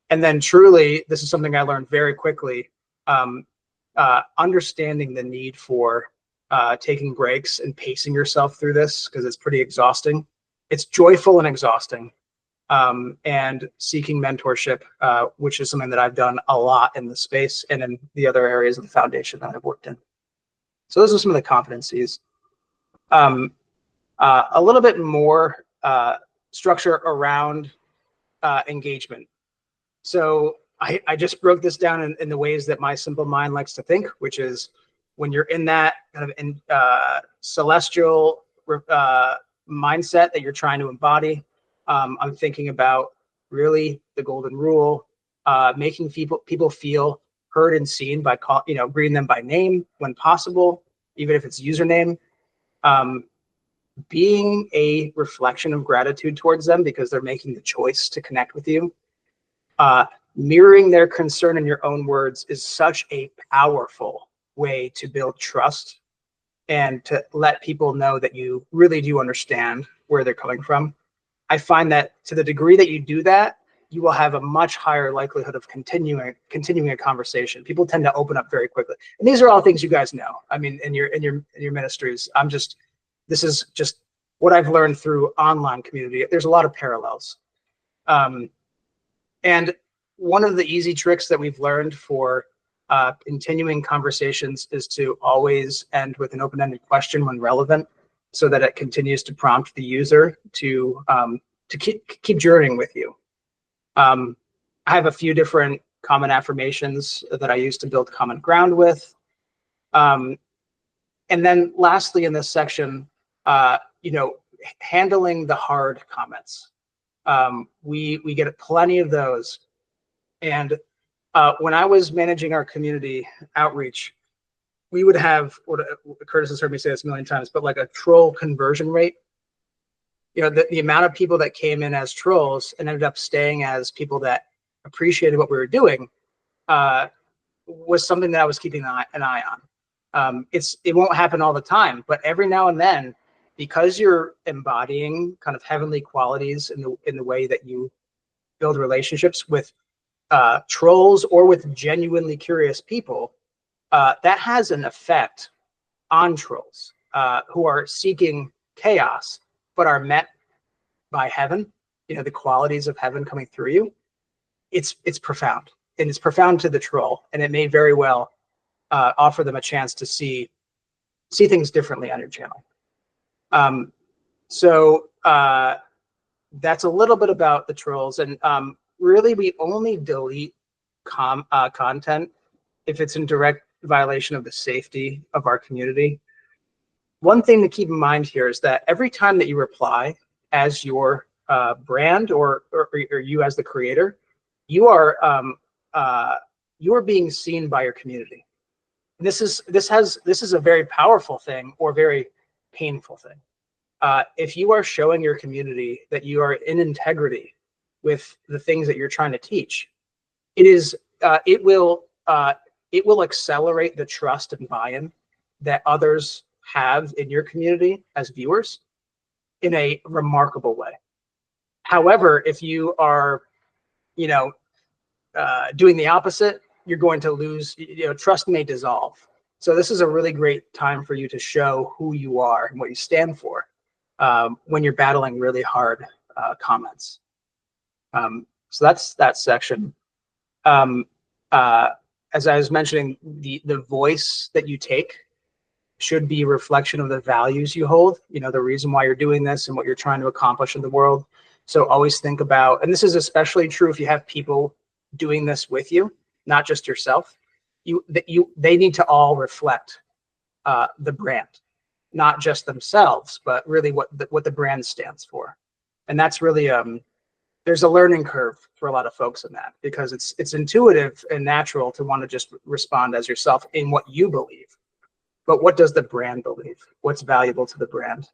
Speaker 3: And then truly, this is something I learned very quickly, understanding the need for taking breaks and pacing yourself through this, because it's pretty exhausting. It's joyful and exhausting. And seeking mentorship, which is something that I've done a lot in the space and in the other areas of the foundation that I've worked in. So those are some of the competencies. A little bit more structure around engagement. So I just broke this down in the ways that my simple mind likes to think, which is when you're in that kind of celestial mindset that you're trying to embody. I'm thinking about really the golden rule, making people feel heard and seen by greeting them by name when possible, even if it's username. Being a reflection of gratitude towards them because they're making the choice to connect with you. Mirroring their concern in your own words is such a powerful way to build trust and to let people know that you really do understand where they're coming from. I find that to the degree that you do that, you will have a much higher likelihood of continuing a conversation. People tend to open up very quickly, and these are all things you guys know. I mean, in your ministries, this is just what I've learned through online community. There's a lot of parallels, and one of the easy tricks that we've learned for continuing conversations is to always end with an open-ended question when relevant, so that it continues to prompt the user to keep journeying with you. I have a few different common affirmations that I use to build common ground with. And then lastly, in this section, handling the hard comments. We get plenty of those. And when I was managing our community outreach, we would have, what Curtis has heard me say this a million times, but like a troll conversion rate. The amount of people that came in as trolls and ended up staying as people that appreciated what we were doing was something that I was keeping an eye on. It won't happen all the time, but every now and then, because you're embodying kind of heavenly qualities in the way that you build relationships with trolls or with genuinely curious people, that has an effect on trolls who are seeking chaos, but are met by heaven, the qualities of heaven coming through you. It's profound, and it's profound to the troll, and it may very well offer them a chance to see things differently on your channel. So that's a little bit about the trolls, and really we only delete content if it's in direct violation of the safety of our community. One thing to keep in mind here is that every time that you reply as your brand or you as the creator, you are being seen by your community. And this is a very powerful thing or very painful thing. If you are showing your community that you are in integrity with the things that you're trying to teach, it will accelerate the trust and buy-in that others have in your community as viewers in a remarkable way. However, if you are, doing the opposite, you're going to lose, trust may dissolve. So this is a really great time for you to show who you are and what you stand for when you're battling really hard comments. So that's that section. As I was mentioning, the voice that you take should be a reflection of the values you hold, the reason why you're doing this and what you're trying to accomplish in the world. So always think about, and this is especially true if you have people doing this with you, not just yourself, they need to all reflect the brand, not just themselves, but really what the brand stands for. And that's really, there's a learning curve for a lot of folks in that, because it's intuitive and natural to want to just respond as yourself in what you believe. But what does the brand believe? What's valuable to the brand?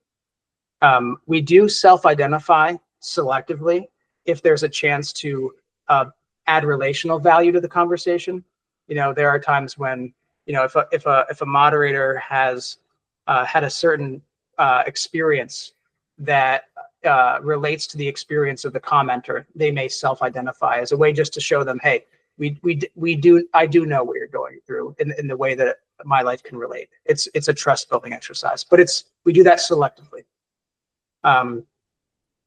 Speaker 3: We do self-identify selectively if there's a chance to add relational value to the conversation. There are times when, if a moderator has had a certain experience that relates to the experience of the commenter, they may self-identify as a way just to show them, hey, I do know what you're going through in the way that my life can relate. It's a trust building exercise, but we do that selectively.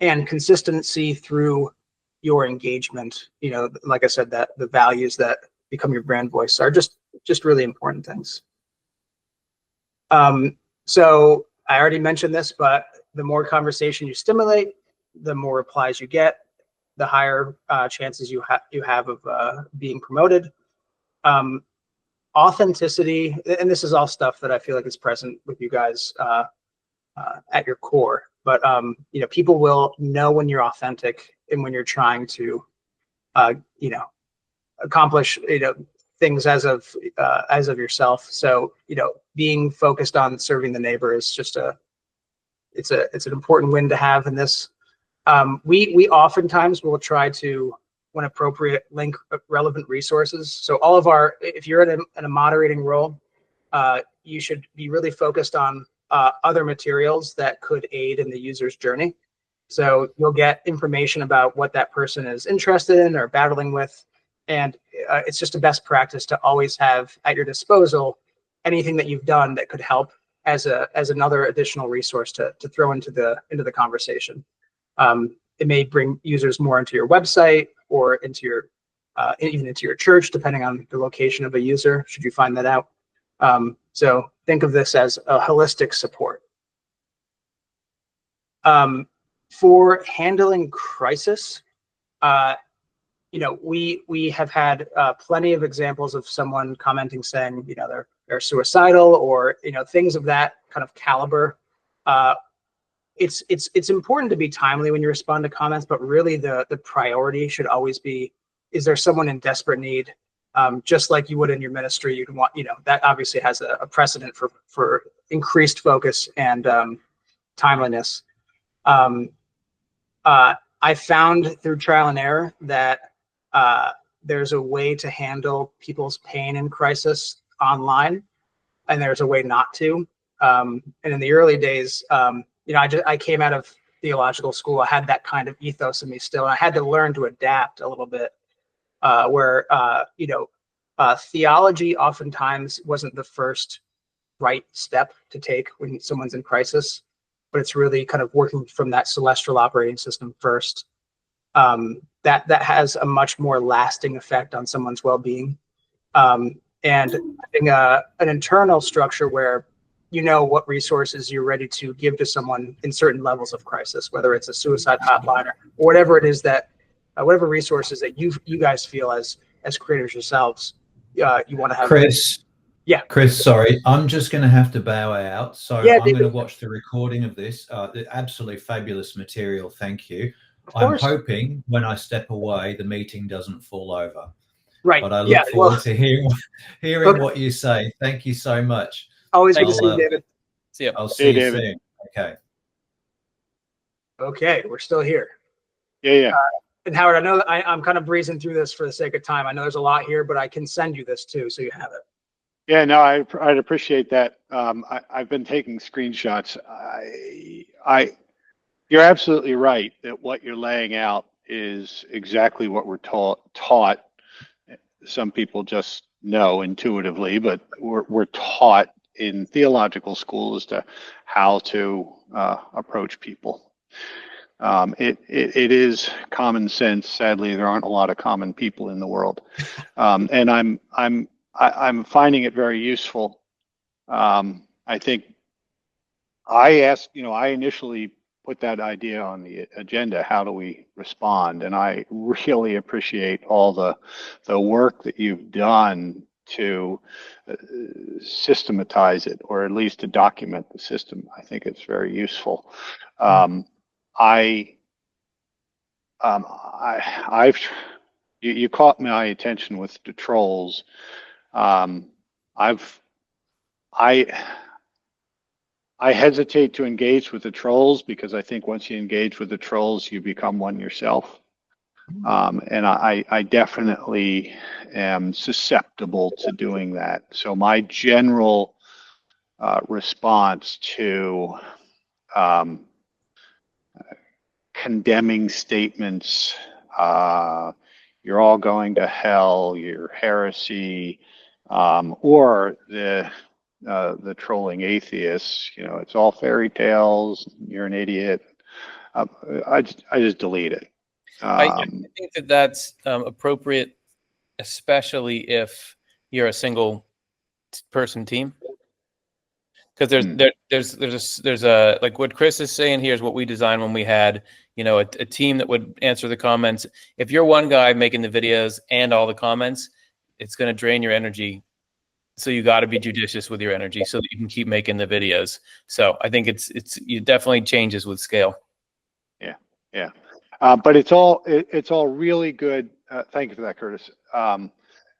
Speaker 3: And consistency through your engagement, like I said, that the values that become your brand voice are just really important things. So I already mentioned this, but the more conversation you stimulate, the more replies you get, the higher chances you have of being promoted. Authenticity, and this is all stuff that I feel like is present with you guys at your core, but people will know when you're authentic and when you're trying to accomplish things as of yourself. So being focused on serving the neighbor is just it's an important win to have in this. We oftentimes will try to, when appropriate, link relevant resources. So all of if you're in a moderating role, you should be really focused on other materials that could aid in the user's journey. So you'll get information about what that person is interested in or battling with. And it's just a best practice to always have at your disposal anything that you've done that could help as another additional resource to throw into the conversation. It may bring users more into your website or into your even into your church, depending on the location of a user, should you find that out. So think of this as a holistic support. For handling crisis, we have had plenty of examples of someone commenting saying, they're suicidal or, things of that kind of caliber. It's important to be timely when you respond to comments, but really the priority should always be, is there someone in desperate need? Just like you would in your ministry, you'd want, that obviously has a precedent for increased focus and timeliness. I found through trial and error that there's a way to handle people's pain and crisis online, and there's a way not to. And in the early days, I came out of theological school, I had that kind of ethos in me still. And I had to learn to adapt a little bit, where theology oftentimes wasn't the first right step to take when someone's in crisis, but it's really kind of working from that celestial operating system first. That has a much more lasting effect on someone's well-being. And having an internal structure where you know what resources you're ready to give to someone in certain levels of crisis, whether it's a suicide hotline or whatever it is that, whatever resources that you guys feel as creators yourselves, you want to have.
Speaker 4: Chris.
Speaker 3: Yeah.
Speaker 4: Chris, sorry, I'm just going to have to bow out. So
Speaker 3: yeah,
Speaker 4: I'm going to watch the recording of this. Absolutely fabulous material. Thank you. I'm hoping when I step away, the meeting doesn't fall over.
Speaker 3: Right.
Speaker 4: But I look forward to hearing what you say. Thank you so much.
Speaker 3: Always good to see you, David.
Speaker 1: See you.
Speaker 4: I'll see you soon. Okay.
Speaker 3: Okay, we're still here.
Speaker 2: Yeah.
Speaker 3: And Howard, I know that I'm kind of breezing through this for the sake of time. I know there's a lot here, but I can send you this too, so you have it.
Speaker 2: Yeah, no, I'd appreciate that. I've been taking screenshots. You're absolutely right that what you're laying out is exactly what we're taught. Some people just know intuitively, but we're taught in theological school as to how to approach people. It is common sense. Sadly, there aren't a lot of common people in the world, and I'm finding it very useful. I think I initially put that idea on the agenda. How do we respond? And I really appreciate all the work that you've done to systematize it, or at least to document the system. I think it's very useful. You caught my attention with the trolls. I hesitate to engage with the trolls because I think once you engage with the trolls, you become one yourself. And I definitely am susceptible to doing that. So my general response to condemning statements, you're all going to hell, you're heresy, or the trolling atheists, it's all fairy tales, you're an idiot. I just delete it.
Speaker 1: I think that's appropriate, especially if you're a single person team, because there's a, like what Chris is saying here is what we designed when we had a team that would answer the comments. If you're one guy making the videos and all the comments, it's going to drain your energy. So you got to be judicious with your energy so that you can keep making the videos. So I think it definitely changes with scale.
Speaker 2: Yeah. But it's all really good. Thank you for that, Curtis.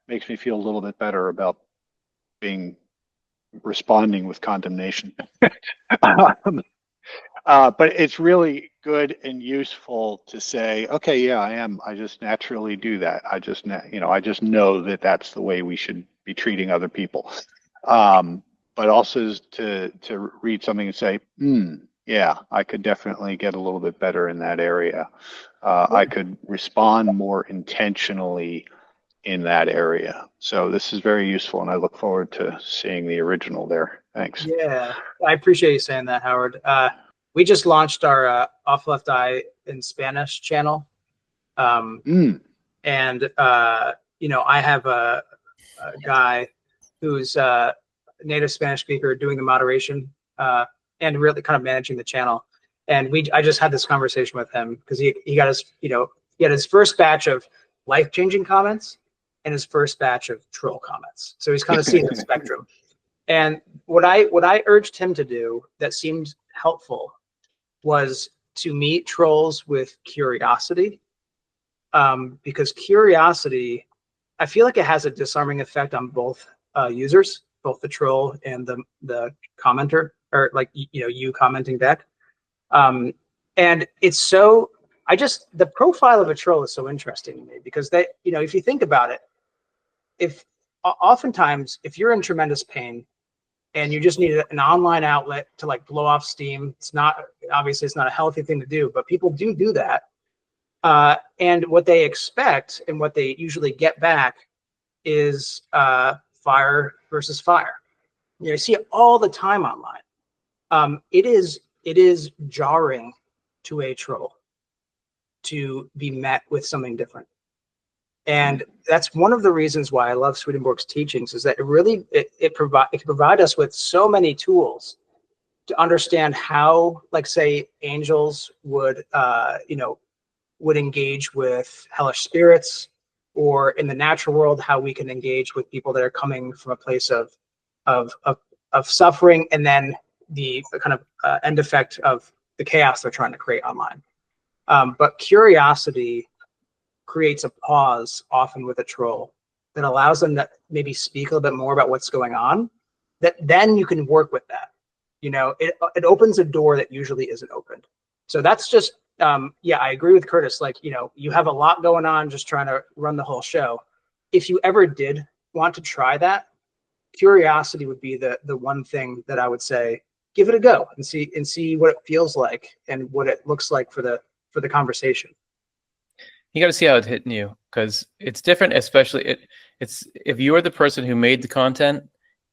Speaker 2: Makes me feel a little bit better about responding with condemnation. But it's really good and useful to say, okay, yeah, I am. I just naturally do that. I just know that that's the way we should be treating other people. But also to read something and say, yeah, I could definitely get a little bit better in that area. I could respond more intentionally in that area. So this is very useful, and I look forward to seeing the original there. Thanks.
Speaker 3: Yeah, I appreciate you saying that, Howard. We just launched our Off Left Eye in Spanish channel. And, I have a guy who's a native Spanish speaker doing the moderation and really kind of managing the channel. And I just had this conversation with him because he got his, he had his first batch of life-changing comments and his first batch of troll comments. So he's kind of seeing the spectrum. And what I urged him to do that seemed helpful was to meet trolls with curiosity, because curiosity, I feel like it has a disarming effect on both users, both the troll and the commenter, or like you commenting back. And it's so, the profile of a troll is so interesting to me because they, if you think about it, oftentimes if you're in tremendous pain and you just need an online outlet to like blow off steam. It's not, obviously it's not a healthy thing to do, but people do that. And what they expect and what they usually get back is fire versus fire. You know, you see it all the time online. It is jarring to a troll to be met with something different. And that's one of the reasons why I love Swedenborg's teachings, is that it can provide us with so many tools to understand how, like, say, angels would would engage with hellish spirits, or in the natural world, how we can engage with people that are coming from a place of suffering, and then the kind of end effect of the chaos they're trying to create online. But curiosity creates a pause often with a troll that allows them to maybe speak a little bit more about what's going on, that then you can work with that. You know, it opens a door that usually isn't opened. So that's just, yeah, I agree with Curtis. Like, you know, you have a lot going on just trying to run the whole show. If you ever did want to try that, curiosity would be the one thing that I would say, give it a go and see what it feels like and what it looks like for the conversation.
Speaker 1: You got to see how it's hitting you, because it's different, especially it's if you're the person who made the content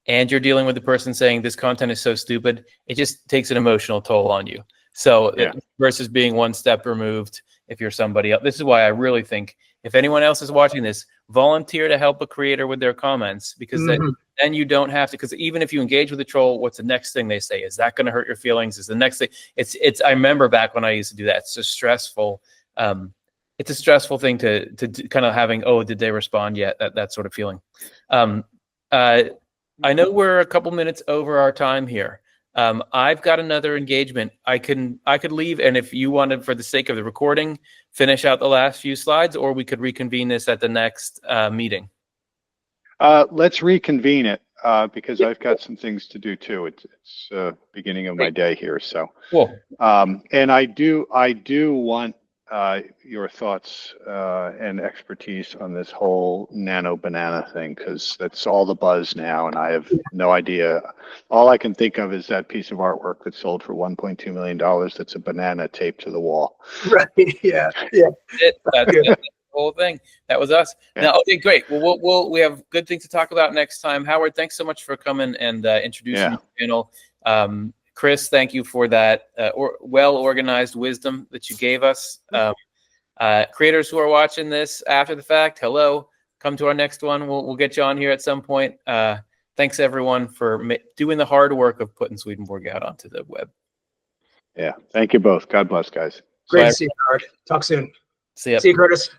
Speaker 1: and you're dealing with the person saying this content is so stupid, it just takes an emotional toll on you. So
Speaker 2: yeah.
Speaker 1: Versus being one step removed, if you're somebody else. This is why I really think if anyone else is watching this, volunteer to help a creator with their comments, because then you don't have to, because even if you engage with a troll, what's the next thing they say? Is that going to hurt your feelings? Is the next thing? It's I remember back when I used to do that. It's just stressful. It's a stressful thing to kind of having, oh, did they respond yet? That sort of feeling. I know we're a couple minutes over our time here. I've got another engagement. I could leave, and if you wanted, for the sake of the recording, finish out the last few slides, or we could reconvene this at the next meeting.
Speaker 2: Let's reconvene it because I've got some things to do too. It's beginning of my day here, so
Speaker 1: cool.
Speaker 2: And I do want your thoughts and expertise on this whole nano banana thing, because that's all the buzz now, and I have no idea. All I can think of is that piece of artwork that sold for $1.2 million. That's a banana taped to the wall.
Speaker 3: Right. Yeah.
Speaker 1: That's the whole thing. That was us.
Speaker 2: Yeah.
Speaker 1: Now, okay, great. Well, we have good things to talk about next time. Howard, thanks so much for coming and introducing the channel. Chris, thank you for that well-organized wisdom that you gave us. Creators who are watching this after the fact, hello. Come to our next one. We'll get you on here at some point. Thanks, everyone, for doing the hard work of putting Swedenborg out onto the web.
Speaker 2: Yeah, thank you both. God bless, guys.
Speaker 3: Great to see you, Howard. Talk soon.
Speaker 1: See ya.
Speaker 3: See you, Curtis.